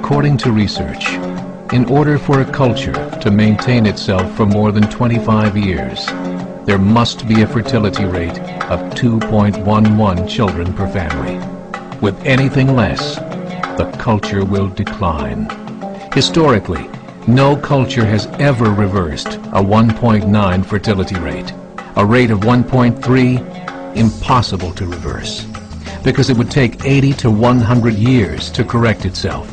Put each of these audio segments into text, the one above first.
According to research, in order for a culture to maintain itself for more than 25 years, there must be a fertility rate of 2.11 children per family. With anything less, the culture will decline. Historically, no culture has ever reversed a 1.9 fertility rate. A rate of 1.3, impossible to reverse, because it would take 80 to 100 years to correct itself,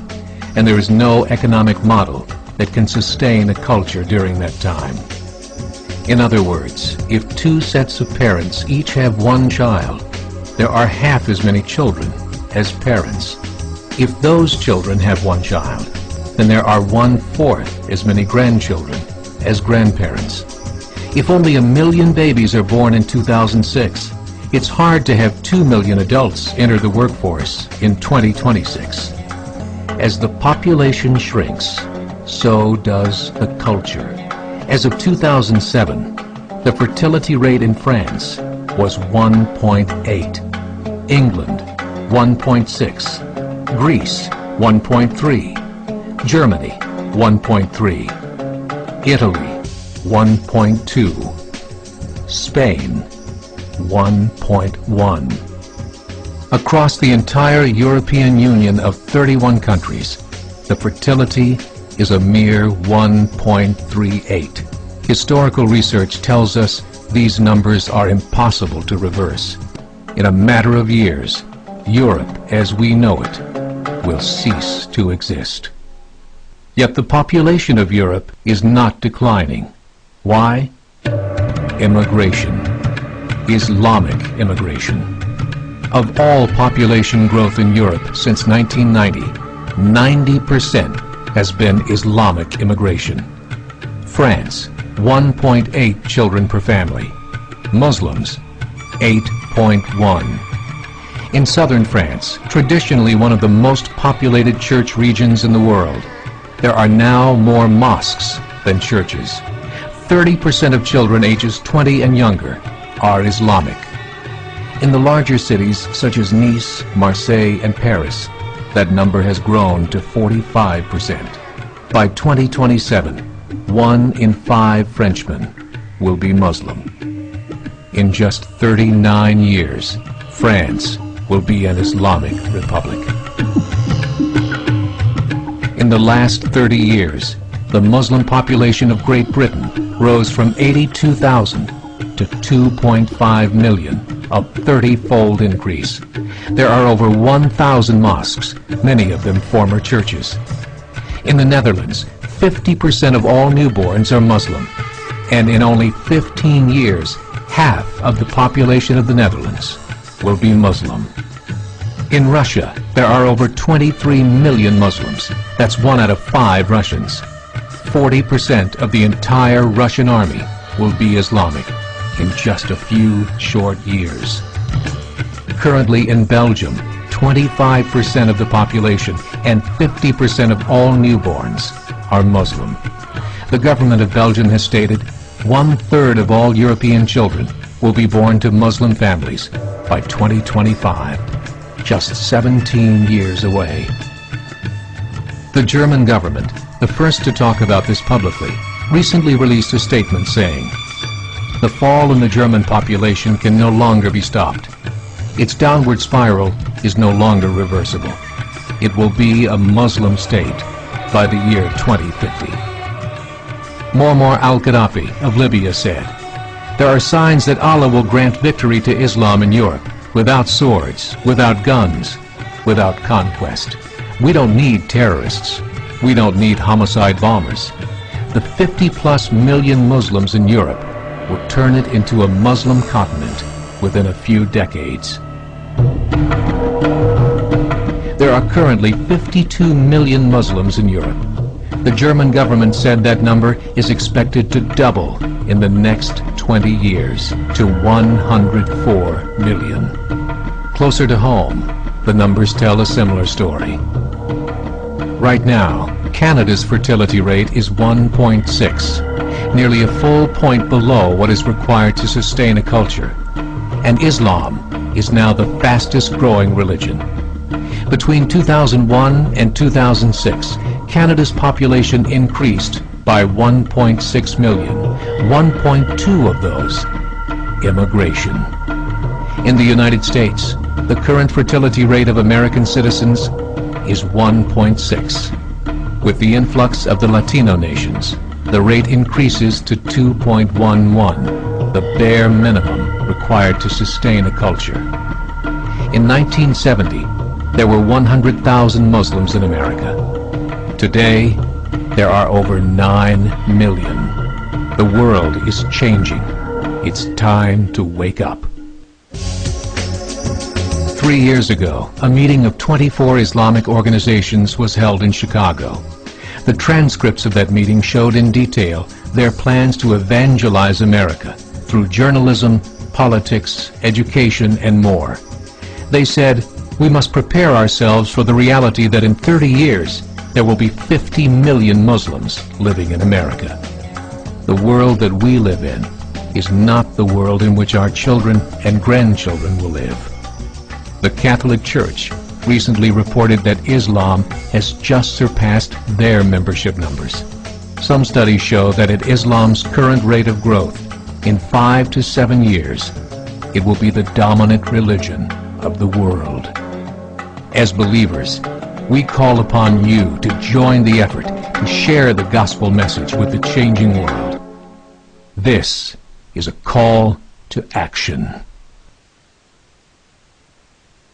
and there is no economic model that can sustain a culture during that time. In other words, if two sets of parents each have one child, there are half as many children as parents. If those children have one child, then there are 1/4 as many grandchildren as grandparents. If only 1 million babies are born in 2006, it's hard to have 2 million adults enter the workforce in 2026. As the population shrinks, so does the culture. As of 2007, the fertility rate in France was 1.8, England 1.6, Greece 1.3, Germany 1.3, Italy 1.2, Spain 1.1. Across the entire European Union of 31 countries, the fertility is a mere 1.38. Historical research tells us these numbers are impossible to reverse. In a matter of years, Europe as we know it will cease to exist. Yet the population of Europe is not declining. Why? Immigration. Islamic immigration. Of all population growth in Europe since 1990, 90% has been Islamic immigration. France, 1.8 children per family. Muslims, 8.1. In southern France, traditionally one of the most populated church regions in the world, there are now more mosques than churches. 30% of children ages 20 and younger are Islamic. In the larger cities such as Nice, Marseille, and Paris, that number has grown to 45%. By 2027, 1 in 5 Frenchmen will be Muslim. In just 39 years, France will be an Islamic republic. In the last 30 years, the Muslim population of Great Britain rose from 82,000 to 2.5 million, a 30-fold increase. There are over 1,000 mosques, many of them former churches. In the Netherlands, 50% of all newborns are Muslim, and in only 15 years, half of the population of the Netherlands will be Muslim. In Russia, there are over 23 million Muslims. That's 1 out of 5 Russians. 40% of the entire Russian army will be Islamic in just a few short years. Currently in Belgium, 25% of the population and 50% of all newborns are Muslim. The government of Belgium has stated 1/3 of all European children will be born to Muslim families by 2025, just 17 years away. The German government, the first to talk about this publicly, recently released a statement saying, "The fall in the German population can no longer be stopped. Its downward spiral is no longer reversible. It will be a Muslim state by the year 2050. Muammar al-Gaddafi of Libya said, "There are signs that Allah will grant victory to Islam in Europe, without swords, without guns, without conquest. We don't need terrorists. We don't need homicide bombers. The 50+ million Muslims in Europe will turn it into a Muslim continent within a few decades." There are currently 52 million Muslims in Europe. The German government said that number is expected to double in the next 20 years to 104 million. Closer to home, the numbers tell a similar story. Right now, Canada's fertility rate is 1.6, nearly a full point below what is required to sustain a culture. And Islam is now the fastest growing religion. Between 2001 and 2006, Canada's population increased by 1.6 million, 1.2 of those immigration. In the United States, the current fertility rate of American citizens is 1.6. With the influx of the Latino nations, the rate increases to 2.11, the bare minimum required to sustain a culture. In 1970, there were 100,000 Muslims in America. Today, there are over 9 million. The world is changing. It's time to wake up. 3 years ago, a meeting of 24 Islamic organizations was held in Chicago. The transcripts of that meeting showed in detail their plans to evangelize America through journalism, politics, education, and more. They said, we must prepare ourselves for the reality that in 30 years, there will be 50 million Muslims living in America. The world that we live in is not the world in which our children and grandchildren will live. The Catholic Church recently reported that Islam has just surpassed their membership numbers. Some studies show that at Islam's current rate of growth, in 5 to 7 years, it will be the dominant religion of the world. As believers, we call upon you to join the effort to share the gospel message with the changing world. This is a call to action.